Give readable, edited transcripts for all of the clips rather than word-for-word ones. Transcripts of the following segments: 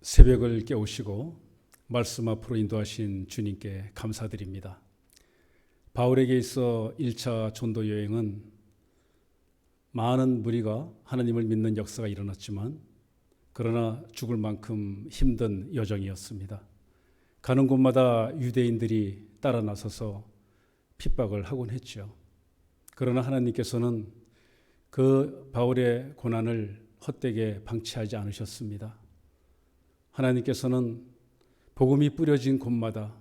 새벽을 깨우시고 말씀 앞으로 인도하신 주님께 감사드립니다. 바울에게 있어 1차 전도 여행은 많은 무리가 하나님을 믿는 역사가 일어났지만 그러나 죽을 만큼 힘든 여정이었습니다. 가는 곳마다 유대인들이 따라 나서서 핍박을 하곤 했죠. 그러나 하나님께서는 그 바울의 고난을 헛되게 방치하지 않으셨습니다. 하나님께서는 복음이 뿌려진 곳마다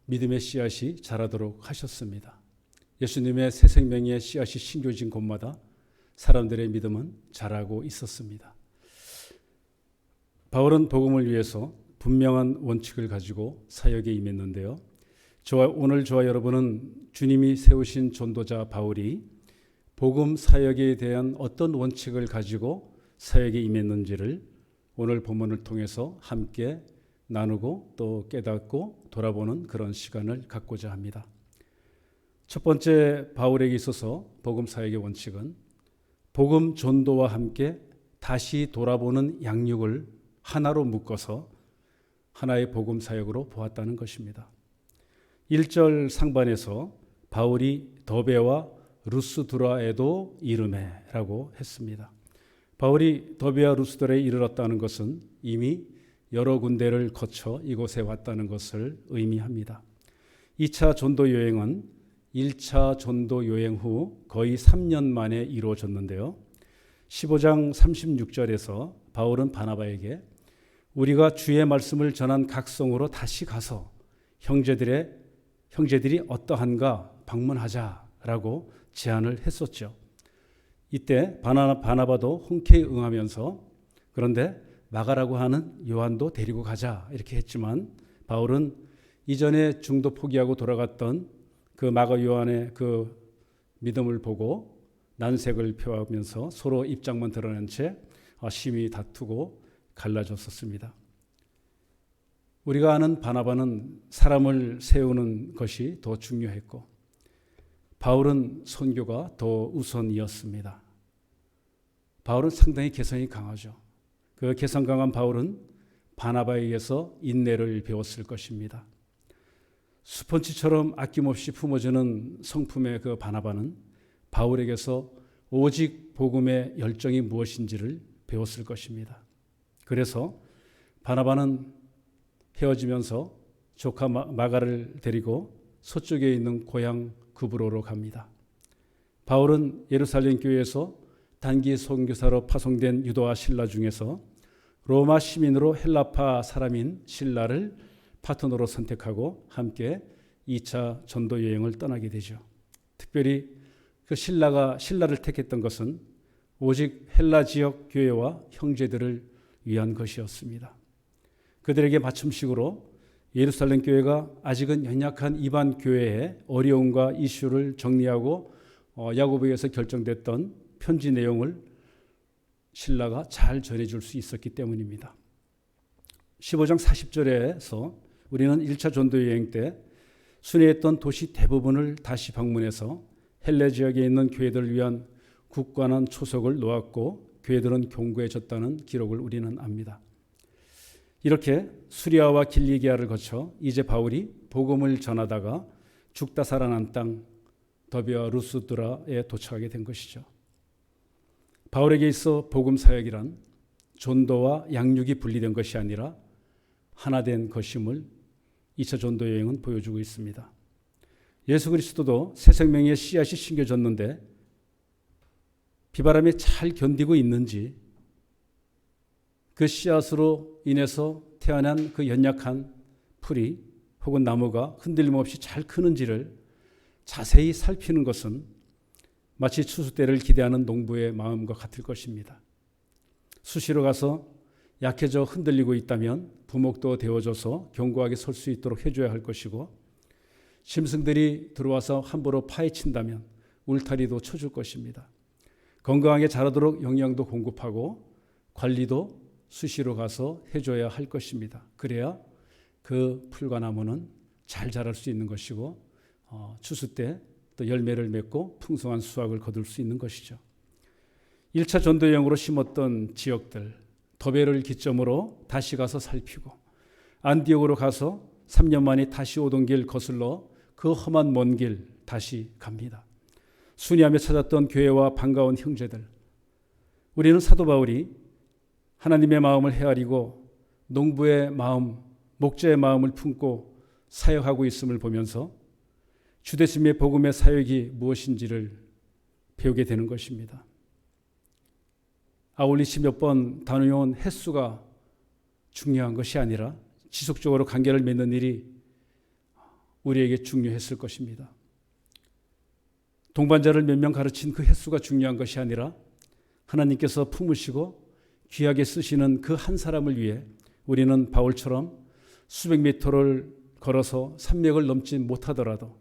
믿음의 씨앗이 자라도록 하셨습니다. 예수님의 새 생명의 씨앗이 심겨진 곳마다 사람들의 믿음은 자라고 있었습니다. 바울은 복음을 위해서 분명한 원칙을 가지고 사역에 임했는데요. 오늘 저와 여러분은 주님이 세우신 전도자 바울이 복음 사역에 대한 어떤 원칙을 가지고 사역에 임했는지를 오늘 본문을 통해서 함께 나누고 또 깨닫고 돌아보는 그런 시간을 갖고자 합니다. 첫 번째 바울에게 있어서 복음 사역의 원칙은 복음 전도와 함께 다시 돌아보는 양육을 하나로 묶어서 하나의 복음 사역으로 보았다는 것입니다. 1절 상반에서 바울이 더베와 루스드라에도 이르매라고 했습니다. 바울이 더베와 루스드라에 이르렀다는 것은 이미 여러 군데를 거쳐 이곳에 왔다는 것을 의미합니다. 2차 전도 여행은 1차 전도 여행 후 거의 3년 만에 이루어졌는데요. 15장 36절에서 바울은 바나바에게 우리가 주의 말씀을 전한 각 성으로 다시 가서 형제들이 어떠한가 방문하자라고 제안을 했었죠. 이때 바나바도 흔쾌히 응하면서 그런데 마가라고 하는 요한도 데리고 가자 이렇게 했지만 바울은 이전에 중도 포기하고 돌아갔던 그 마가 요한의 그 믿음을 보고 난색을 표하면서 서로 입장만 드러낸 채 심히 다투고 갈라졌었습니다. 우리가 아는 바나바는 사람을 세우는 것이 더 중요했고 바울은 선교가 더 우선이었습니다. 바울은 상당히 개성이 강하죠. 그 개성 강한 바울은 바나바에게서 인내를 배웠을 것입니다. 스펀지처럼 아낌없이 품어주는 성품의 그 바나바는 바울에게서 오직 복음의 열정이 무엇인지를 배웠을 것입니다. 그래서 바나바는 헤어지면서 조카 마가를 데리고 서쪽에 있는 고향 구브로로 갑니다. 바울은 예루살렘 교회에서 단기 선교사로 파송된 유다와 실라 중에서 로마 시민으로 헬라파 사람인 실라를 파트너로 선택하고 함께 2차 전도 여행을 떠나게 되죠. 특별히 그 실라를 택했던 것은 오직 헬라 지역 교회와 형제들을 위한 것이었습니다. 그들에게 맞춤식으로 예루살렘 교회가 아직은 연약한 이반 교회의 어려움과 이슈를 정리하고 야고보에서 결정됐던 편지 내용을 실라가 잘 전해줄 수 있었기 때문입니다. 15장 40절에서 우리는 1차 전도 여행 때 순회했던 도시 대부분을 다시 방문해서 헬레 지역에 있는 교회들을 위한 굳건한 초석을 놓았고 교회들은 견고해졌다는 기록을 우리는 압니다. 이렇게 수리아와 길리기아를 거쳐 이제 바울이 복음을 전하다가 죽다 살아난 땅 더베와 루스드라에 도착하게 된 것이죠. 바울에게 있어 복음 사역이란 전도와 양육이 분리된 것이 아니라 하나된 것임을 2차 전도 여행은 보여주고 있습니다. 예수 그리스도도 새 생명의 씨앗이 심겨졌는데 비바람에 잘 견디고 있는지 그 씨앗으로 인해서 태어난 그 연약한 풀이 혹은 나무가 흔들림 없이 잘 크는지를 자세히 살피는 것은 마치 추수 때를 기대하는 농부의 마음과 같을 것입니다. 수시로 가서 약해져 흔들리고 있다면 부목도 되어줘서 견고하게 설 수 있도록 해줘야 할 것이고 짐승들이 들어와서 함부로 파헤친다면 울타리도 쳐줄 것입니다. 건강하게 자라도록 영양도 공급하고 관리도 수시로 가서 해줘야 할 것입니다. 그래야 그 풀과 나무는 잘 자랄 수 있는 것이고 추수 때 또 열매를 맺고 풍성한 수확을 거둘 수 있는 것이죠. 1차 전도여행으로 심었던 지역들, 더베를 기점으로 다시 가서 살피고 안디옥으로 가서 3년 만에 다시 오던 길 거슬러 그 험한 먼 길 다시 갑니다. 순회하며 찾았던 교회와 반가운 형제들, 우리는 사도 바울이 하나님의 마음을 헤아리고 농부의 마음, 목자의 마음을 품고 사역하고 있음을 보면서 주대심의 복음의 사역이 무엇인지를 배우게 되는 것입니다. 아울리치 몇 번 다녀온 횟수가 중요한 것이 아니라 지속적으로 관계를 맺는 일이 우리에게 중요했을 것입니다. 동반자를 몇 명 가르친 그 횟수가 중요한 것이 아니라 하나님께서 품으시고 귀하게 쓰시는 그 한 사람을 위해 우리는 바울처럼 수백 미터를 걸어서 산맥을 넘지 못하더라도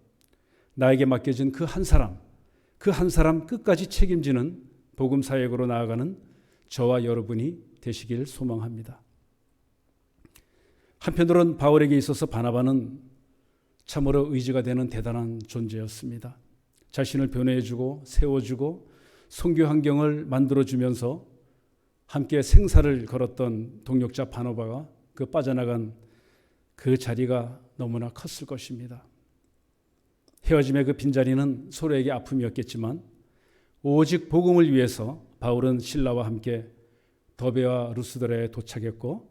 나에게 맡겨진 그 한 사람 끝까지 책임지는 복음 사역으로 나아가는 저와 여러분이 되시길 소망합니다. 한편으로는 바울에게 있어서 바나바는 참으로 의지가 되는 대단한 존재였습니다. 자신을 변호해주고 세워주고 선교 환경을 만들어주면서 함께 생사를 걸었던 동역자 바나바가 그 빠져나간 그 자리가 너무나 컸을 것입니다. 헤어짐의 그 빈자리는 서로에게 아픔이었겠지만 오직 복음을 위해서 바울은 실라와 함께 더베와 루스드라에 도착했고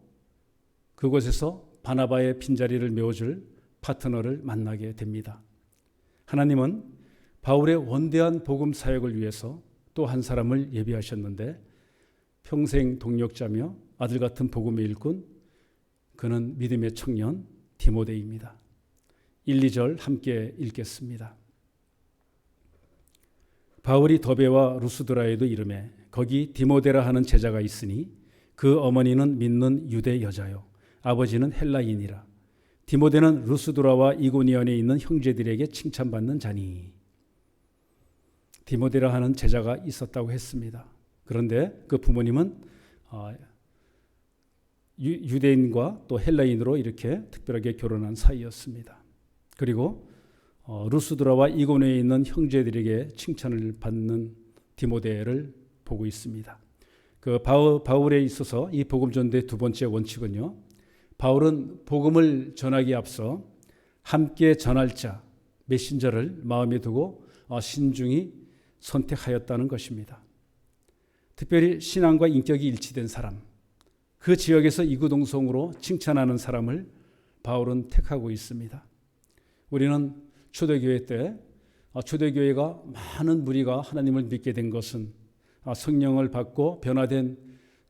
그곳에서 바나바의 빈자리를 메워줄 파트너를 만나게 됩니다. 하나님은 바울의 원대한 복음 사역을 위해서 또 한 사람을 예비하셨는데 평생 동역자며 아들 같은 복음의 일꾼, 그는 믿음의 청년 디모데입니다. 1, 2절 함께 읽겠습니다. 바울이 더베와 루스드라에도 이르매 거기 디모데라 하는 제자가 있으니 그 어머니는 믿는 유대 여자요 아버지는 헬라인이라. 디모데는 루스드라와 이고니온에 있는 형제들에게 칭찬받는 자니. 디모데라 하는 제자가 있었다고 했습니다. 그런데 그 부모님은 유대인과 또 헬라인으로 이렇게 특별하게 결혼한 사이였습니다. 그리고 루스드라와 이고니온에 있는 형제들에게 칭찬을 받는 디모데를 보고 있습니다. 그 바울에 있어서 이 복음 전도의 두 번째 원칙은요, 바울은 복음을 전하기에 앞서 함께 전할 자, 메신저를 마음에 두고 신중히 선택하였다는 것입니다. 특별히 신앙과 인격이 일치된 사람, 그 지역에서 이구동성으로 칭찬하는 사람을 바울은 택하고 있습니다. 우리는 초대교회 때 초대교회가 많은 무리가 하나님을 믿게 된 것은 성령을 받고 변화된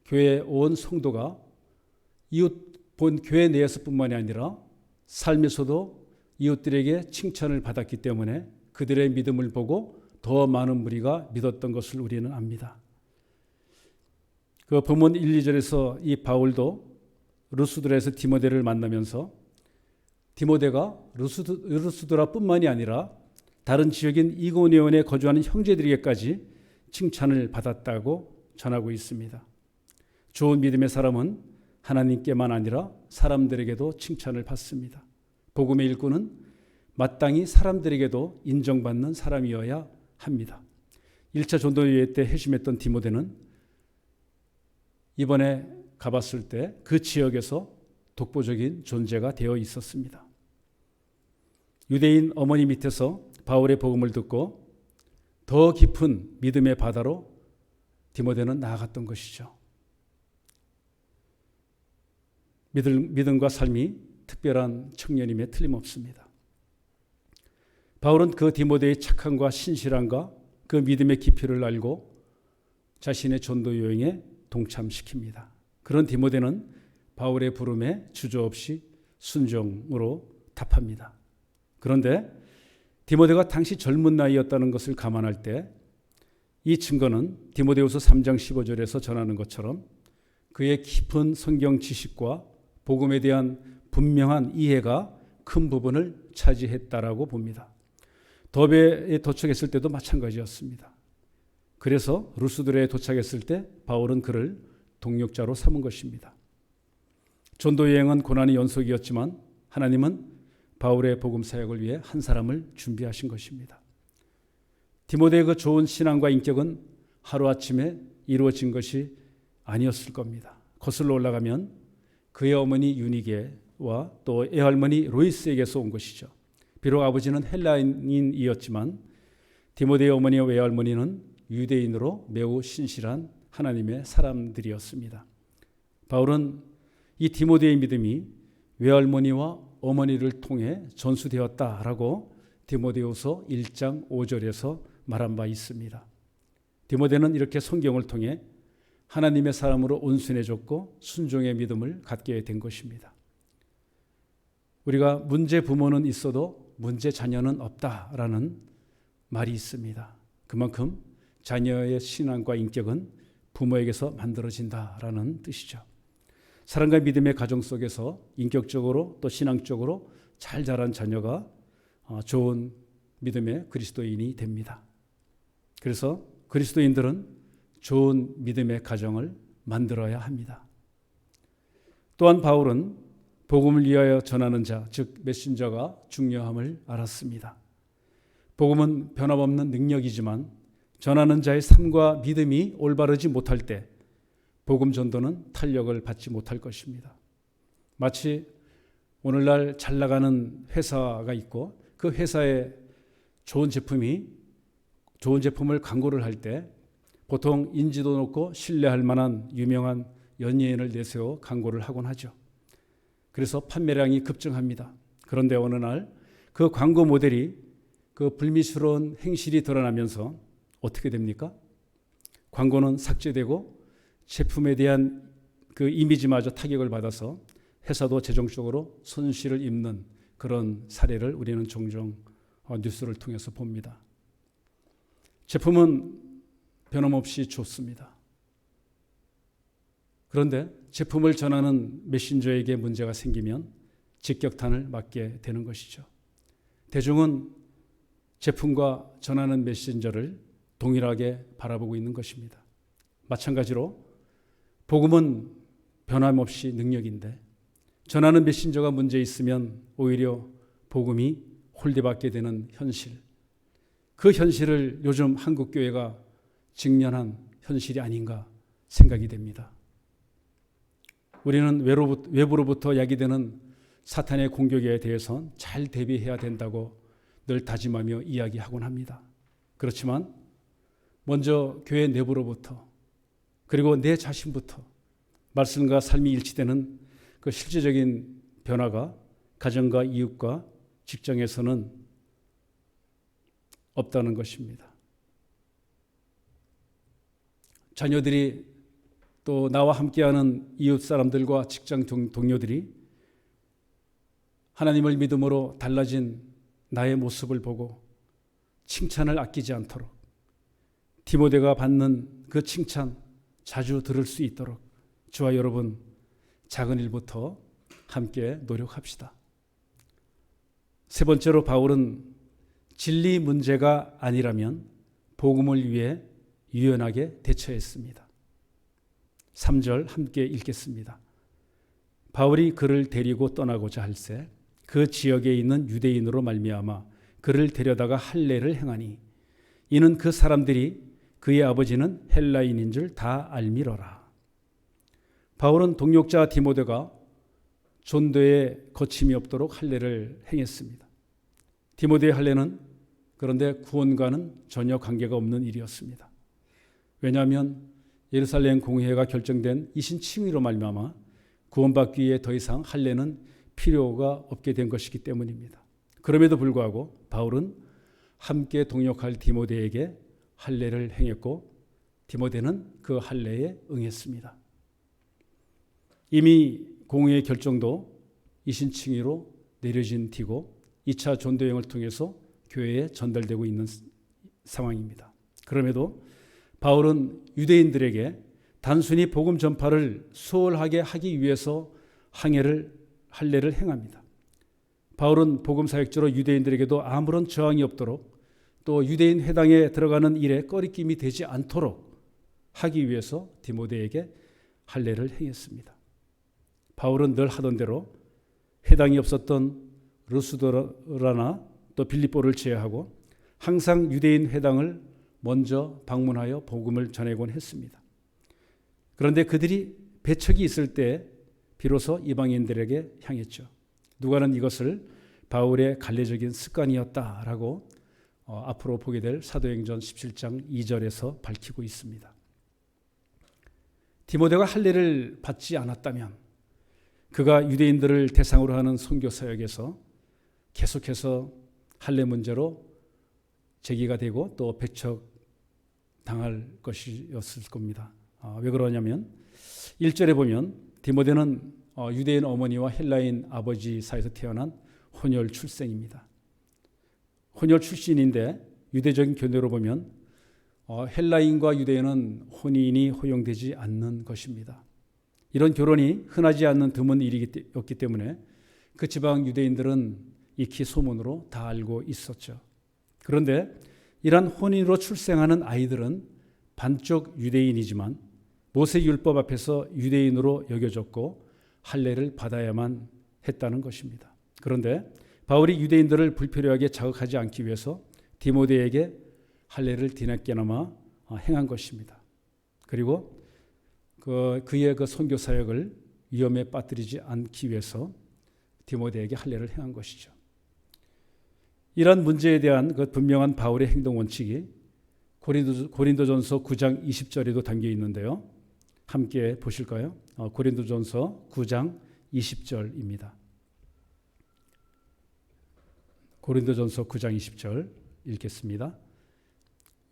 교회 온 성도가 이웃 본 교회 내에서뿐만이 아니라 삶에서도 이웃들에게 칭찬을 받았기 때문에 그들의 믿음을 보고 더 많은 무리가 믿었던 것을 우리는 압니다. 그 본문 1, 2절에서 이 바울도 루스드라에서 디모데를 만나면서 디모데가 루스드라뿐만이 아니라 다른 지역인 이고니온에 거주하는 형제들에게까지 칭찬을 받았다고 전하고 있습니다. 좋은 믿음의 사람은 하나님께만 아니라 사람들에게도 칭찬을 받습니다. 복음의 일꾼은 마땅히 사람들에게도 인정받는 사람이어야 합니다. 1차 전도여행 때 회심했던 디모데는 이번에 가봤을 때 그 지역에서 독보적인 존재가 되어 있었습니다. 유대인 어머니 밑에서 바울의 복음을 듣고 더 깊은 믿음의 바다로 디모데는 나아갔던 것이죠. 믿음과 삶이 특별한 청년임에 틀림없습니다. 바울은 그 디모데의 착함과 신실함과 그 믿음의 깊이를 알고 자신의 전도 여행에 동참시킵니다. 그런 디모데는 바울의 부름에 주저없이 순종으로 답합니다. 그런데 디모데가 당시 젊은 나이였다는 것을 감안할 때 이 증거는 디모데후서 3장 15절에서 전하는 것처럼 그의 깊은 성경 지식과 복음에 대한 분명한 이해가 큰 부분을 차지했다라고 봅니다. 더베에 도착했을 때도 마찬가지였습니다. 그래서 루스드라에 도착했을 때 바울은 그를 동역자로 삼은 것입니다. 전도 여행은 고난의 연속이었지만 하나님은 바울의 복음 사역을 위해 한 사람을 준비하신 것입니다. 디모데의 그 좋은 신앙과 인격은 하루아침에 이루어진 것이 아니었을 겁니다. 거슬러 올라가면 그의 어머니 유니게와 또 애할머니 로이스에게서 온 것이죠. 비록 아버지는 헬라인이었지만 디모데의 어머니와 외할머니는 유대인으로 매우 신실한 하나님의 사람들이었습니다. 바울은 이 디모데의 믿음이 외할머니와 어머니를 통해 전수되었다라고 디모데후서 1장 5절에서 말한 바 있습니다. 디모데는 이렇게 성경을 통해 하나님의 사람으로 온순해졌고 순종의 믿음을 갖게 된 것입니다. 우리가 문제 부모는 있어도 문제 자녀는 없다라는 말이 있습니다. 그만큼 자녀의 신앙과 인격은 부모에게서 만들어진다라는 뜻이죠. 사랑과 믿음의 가정 속에서 인격적으로 또 신앙적으로 잘 자란 자녀가 좋은 믿음의 그리스도인이 됩니다. 그래서 그리스도인들은 좋은 믿음의 가정을 만들어야 합니다. 또한 바울은 복음을 위하여 전하는 자, 즉 메신저가 중요함을 알았습니다. 복음은 변함없는 능력이지만 전하는 자의 삶과 믿음이 올바르지 못할 때 복음 전도는 탄력을 받지 못할 것입니다. 마치 오늘날 잘 나가는 회사가 있고 그 회사에 좋은 제품을 광고를 할 때 보통 인지도 높고 신뢰할 만한 유명한 연예인을 내세워 광고를 하곤 하죠. 그래서 판매량이 급증합니다. 그런데 어느 날 그 광고 모델이 그 불미스러운 행실이 드러나면서 어떻게 됩니까? 광고는 삭제되고 제품에 대한 그 이미지마저 타격을 받아서 회사도 재정적으로 손실을 입는 그런 사례를 우리는 종종 뉴스를 통해서 봅니다. 제품은 변함없이 좋습니다. 그런데 제품을 전하는 메신저에게 문제가 생기면 직격탄을 맞게 되는 것이죠. 대중은 제품과 전하는 메신저를 동일하게 바라보고 있는 것입니다. 마찬가지로 복음은 변함없이 능력인데 전하는 메신저가 문제 있으면 오히려 복음이 홀대받게 되는 현실, 그 현실을 요즘 한국교회가 직면한 현실이 아닌가 생각이 됩니다. 우리는 외부로부터 야기되는 사탄의 공격에 대해서 잘 대비해야 된다고 늘 다짐하며 이야기하곤 합니다. 그렇지만 먼저 교회 내부로부터 그리고 내 자신부터 말씀과 삶이 일치되는 그 실제적인 변화가 가정과 이웃과 직장에서는 없다는 것입니다. 자녀들이 또 나와 함께하는 이웃 사람들과 직장 동료들이 하나님을 믿음으로 달라진 나의 모습을 보고 칭찬을 아끼지 않도록 디모데가 받는 그 칭찬 자주 들을 수 있도록 저와 여러분 작은 일부터 함께 노력합시다. 세 번째로 바울은 진리 문제가 아니라면 복음을 위해 유연하게 대처했습니다. 3절 함께 읽겠습니다. 바울이 그를 데리고 떠나고자 할새 그 지역에 있는 유대인으로 말미암아 그를 데려다가 할례를 행하니 이는 그 사람들이 그의 아버지는 헬라인인 줄 다 알미러라. 바울은 동역자 디모데가 전도에 거침이 없도록 할례를 행했습니다. 디모데의 할례는 그런데 구원과는 전혀 관계가 없는 일이었습니다. 왜냐하면 예루살렘 공회가 결정된 이신 칭의로 말미암아 구원받기 위해 더 이상 할례는 필요가 없게 된 것이기 때문입니다. 그럼에도 불구하고 바울은 함께 동역할 디모데에게 할례를 행했고 디모데는 그 할례에 응했습니다. 이미 공회의 결정도 이신칭의로 내려진 뒤고 2차 전도여행을 통해서 교회에 전달되고 있는 상황입니다. 그럼에도 바울은 유대인들에게 단순히 복음 전파를 수월하게 하기 위해서 할례를 행합니다. 바울은 복음 사역자로 유대인들에게도 아무런 저항이 없도록 또 유대인 회당에 들어가는 일에 꺼리낌이 되지 않도록 하기 위해서 디모데에게 할례를 행했습니다. 바울은 늘 하던 대로 회당이 없었던 르스드라나 또 빌립보를 제외하고 항상 유대인 회당을 먼저 방문하여 복음을 전하곤 했습니다. 그런데 그들이 배척이 있을 때 비로소 이방인들에게 향했죠. 누가는 이것을 바울의 관례적인 습관이었다라고 앞으로 보게 될 사도행전 17장 2절에서 밝히고 있습니다. 디모데가 할례를 받지 않았다면 그가 유대인들을 대상으로 하는 선교 사역에서 계속해서 할례 문제로 제기가 되고 또 배척당할 것이었을 겁니다. 왜 그러냐면 1절에 보면 디모데는 유대인 어머니와 헬라인 아버지 사이에서 태어난 혼혈 출생입니다. 혼혈 출신인데 유대적인 견해로 보면 헬라인과 유대인은 혼인이 허용되지 않는 것입니다. 이런 결혼이 흔하지 않는 드문 일이었기 때문에 그 지방 유대인들은 익히 소문으로 다 알고 있었죠. 그런데 이러한 혼인으로 출생하는 아이들은 반쪽 유대인이지만 모세 율법 앞에서 유대인으로 여겨졌고 할례를 받아야만 했다는 것입니다. 그런데 바울이 유대인들을 불필요하게 자극하지 않기 위해서 디모데에게 할례를 뒤늦게나마 행한 것입니다. 그리고 그의 그 선교 사역을 위험에 빠뜨리지 않기 위해서 디모데에게 할례를 행한 것이죠. 이러한 문제에 대한 그 분명한 바울의 행동 원칙이 고린도전서 9장 20절에도 담겨 있는데요. 함께 보실까요? 고린도전서 9장 20절입니다. 고린도전서 9장 20절 읽겠습니다.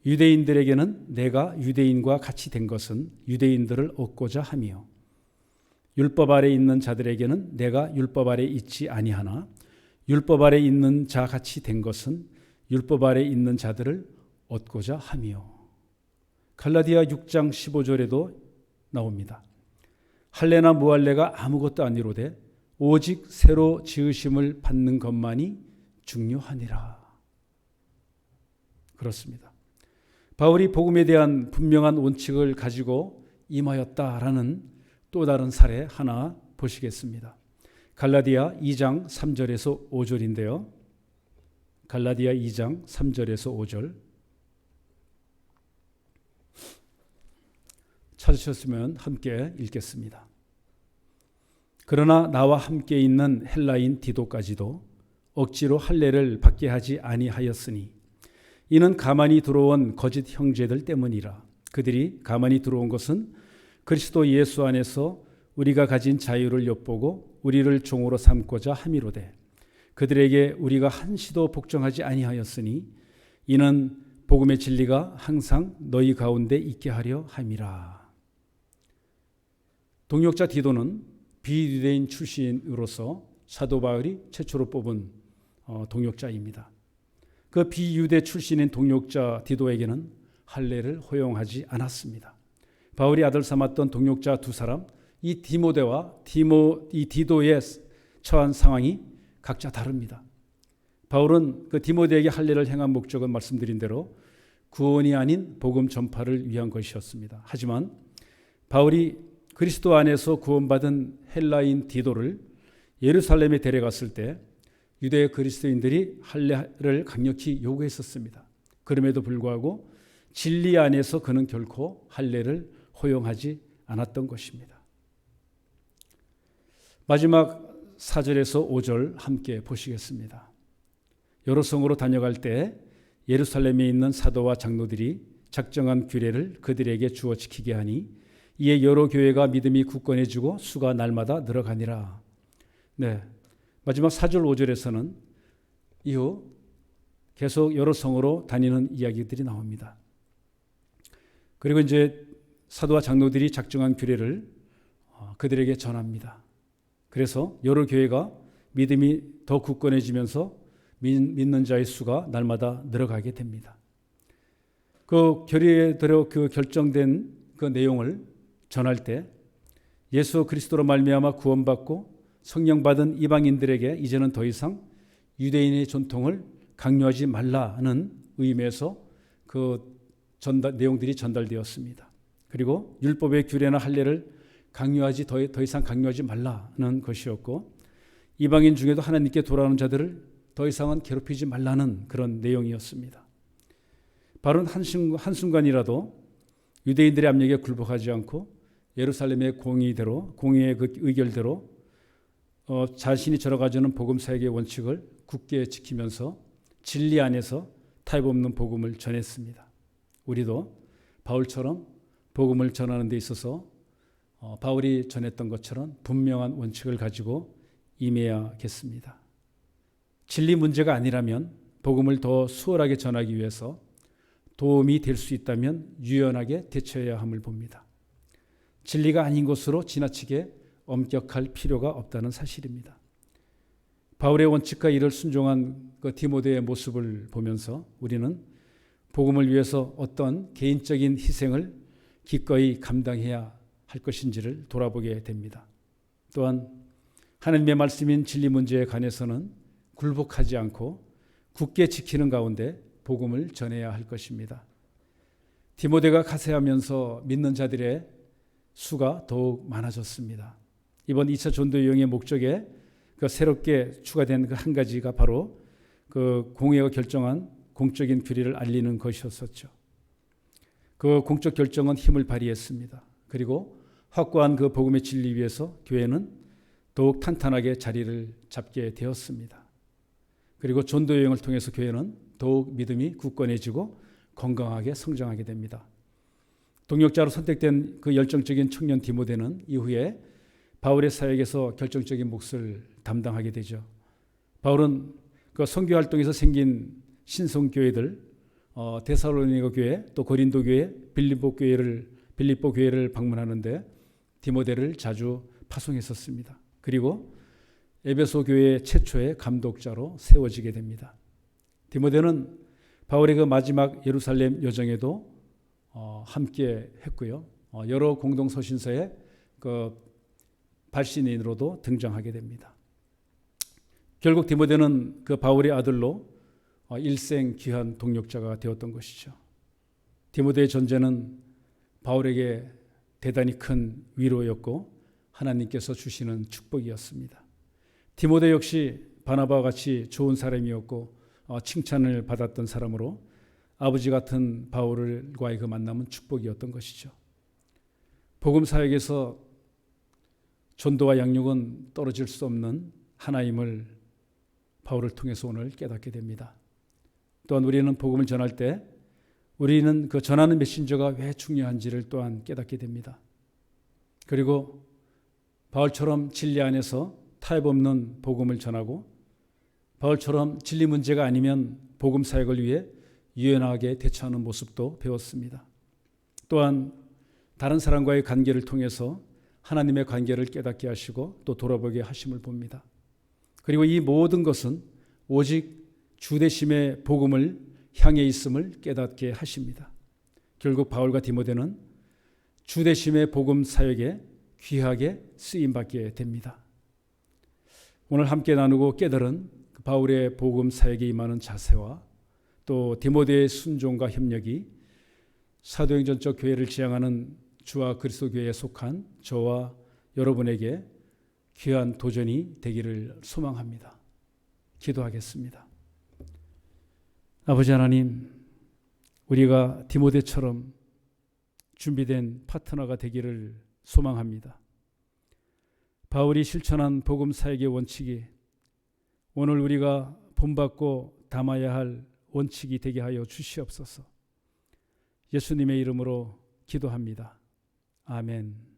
유대인들에게는 내가 유대인과 같이 된 것은 유대인들을 얻고자 함이요 율법 아래 있는 자들에게는 내가 율법 아래 있지 아니하나 율법 아래 있는 자 같이 된 것은 율법 아래 있는 자들을 얻고자 함이요. 갈라디아 6장 15절에도 나옵니다. 할례나 무할례가 아무것도 아니로되 오직 새로 지으심을 받는 것만이 중요하니라. 그렇습니다. 바울이 복음에 대한 분명한 원칙을 가지고 임하였다라는 또 다른 사례 하나 보시겠습니다. 갈라디아 2장 3절에서 5절인데요. 갈라디아 2장 3절에서 5절 찾으셨으면 함께 읽겠습니다. 그러나 나와 함께 있는 헬라인 디도까지도 억지로 할례를 받게 하지 아니하였으니 이는 가만히 들어온 거짓 형제들 때문이라. 그들이 가만히 들어온 것은 그리스도 예수 안에서 우리가 가진 자유를 엿보고 우리를 종으로 삼고자 함이로되 그들에게 우리가 한시도 복종하지 아니하였으니 이는 복음의 진리가 항상 너희 가운데 있게 하려 함이라. 동역자 디도는 비유대인 출신으로서 사도 바울이 최초로 뽑은 동역자입니다. 그 비유대 출신인 동역자 디도에게는 할례를 허용하지 않았습니다. 바울이 아들 삼았던 동역자 두 사람, 이 디모데와 이 디도의 처한 상황이 각자 다릅니다. 바울은 그 디모데에게 할례를 행한 목적은 말씀드린 대로 구원이 아닌 복음 전파를 위한 것이었습니다. 하지만 바울이 그리스도 안에서 구원받은 헬라인 디도를 예루살렘에 데려갔을 때 유대 그리스도인들이 할례를 강력히 요구했었습니다. 그럼에도 불구하고 진리 안에서 그는 결코 할례를 허용하지 않았던 것입니다. 마지막 4절에서 5절 함께 보시겠습니다. 여러 성으로 다녀갈 때 예루살렘에 있는 사도와 장로들이 작정한 규례를 그들에게 주어 지키게 하니 이에 여러 교회가 믿음이 굳건해지고 수가 날마다 늘어가니라. 네, 마지막 4절 5절에서는 이후 계속 여러 성으로 다니는 이야기들이 나옵니다. 그리고 이제 사도와 장로들이 작정한 규례를 그들에게 전합니다. 그래서 여러 교회가 믿음이 더 굳건해지면서 믿는 자의 수가 날마다 늘어가게 됩니다. 그 결의대로 그 결정된 그 내용을 전할 때 예수 그리스도로 말미암아 구원받고 성령 받은 이방인들에게 이제는 더 이상 유대인의 전통을 강요하지 말라는 의미에서 그 내용들이 전달되었습니다. 그리고 율법의 규례나 할례를 강요하지 더 이상 강요하지 말라는 것이었고 이방인 중에도 하나님께 돌아오는 자들을 더 이상은 괴롭히지 말라는 그런 내용이었습니다. 바로 한순간이라도 유대인들의 압력에 굴복하지 않고 예루살렘의 공의의 그 의결대로 자신이 전해가주는 복음 사역의 원칙을 굳게 지키면서 진리 안에서 타협 없는 복음을 전했습니다. 우리도 바울처럼 복음을 전하는 데 있어서 바울이 전했던 것처럼 분명한 원칙을 가지고 임해야겠습니다. 진리 문제가 아니라면 복음을 더 수월하게 전하기 위해서 도움이 될 수 있다면 유연하게 대처해야 함을 봅니다. 진리가 아닌 것으로 지나치게 엄격할 필요가 없다는 사실입니다. 바울의 원칙과 이를 순종한 그 디모데의 모습을 보면서 우리는 복음을 위해서 어떤 개인적인 희생을 기꺼이 감당해야 할 것인지를 돌아보게 됩니다. 또한 하나님의 말씀인 진리 문제에 관해서는 굴복하지 않고 굳게 지키는 가운데 복음을 전해야 할 것입니다. 디모데가 가세하면서 믿는 자들의 수가 더욱 많아졌습니다. 이번 2차 전도 여행의 목적에 그 새롭게 추가된 그 한 가지가 바로 그 공회가 결정한 공적인 규례를 알리는 것이었었죠. 그 공적 결정은 힘을 발휘했습니다. 그리고 확고한 그 복음의 진리 위에서 교회는 더욱 탄탄하게 자리를 잡게 되었습니다. 그리고 전도 여행을 통해서 교회는 더욱 믿음이 굳건해지고 건강하게 성장하게 됩니다. 동역자로 선택된 그 열정적인 청년 디모데는 이후에 바울의 사역에서 결정적인 몫을 담당하게 되죠. 바울은 그 선교 활동에서 생긴 신성교회들, 데살로니가 교회, 또 고린도 교회, 빌립보 교회를 방문하는데 디모데를 자주 파송했었습니다. 그리고 에베소 교회 최초의 감독자로 세워지게 됩니다. 디모데는 바울의 그 마지막 예루살렘 여정에도 함께 했고요. 여러 공동 서신서에 그 발신인으로도 등장하게 됩니다. 결국 디모데는 그 바울의 아들로 일생 귀한 동역자가 되었던 것이죠. 디모데의 존재는 바울에게 대단히 큰 위로였고 하나님께서 주시는 축복이었습니다. 디모데 역시 바나바와 같이 좋은 사람이었고 칭찬을 받았던 사람으로 아버지 같은 바울과의 그 만남은 축복이었던 것이죠. 복음 사역에서 전도와 양육은 떨어질 수 없는 하나임을 바울을 통해서 오늘 깨닫게 됩니다. 또한 우리는 복음을 전할 때 우리는 그 전하는 메신저가 왜 중요한지를 또한 깨닫게 됩니다. 그리고 바울처럼 진리 안에서 타협 없는 복음을 전하고 바울처럼 진리 문제가 아니면 복음 사역을 위해 유연하게 대처하는 모습도 배웠습니다. 또한 다른 사람과의 관계를 통해서 하나님의 관계를 깨닫게 하시고 또 돌아보게 하심을 봅니다. 그리고 이 모든 것은 오직 주되심의 복음을 향해 있음을 깨닫게 하십니다. 결국 바울과 디모데는 주되심의 복음 사역에 귀하게 쓰임받게 됩니다. 오늘 함께 나누고 깨달은 바울의 복음 사역에 임하는 자세와 또 디모데의 순종과 협력이 사도행전적 교회를 지향하는 주와 그리스도 교회에 속한 저와 여러분에게 귀한 도전이 되기를 소망합니다. 기도하겠습니다. 아버지 하나님, 우리가 디모데처럼 준비된 파트너가 되기를 소망합니다. 바울이 실천한 복음 사역의 원칙이 오늘 우리가 본받고 담아야 할 원칙이 되게 하여 주시옵소서. 예수님의 이름으로 기도합니다. 아멘.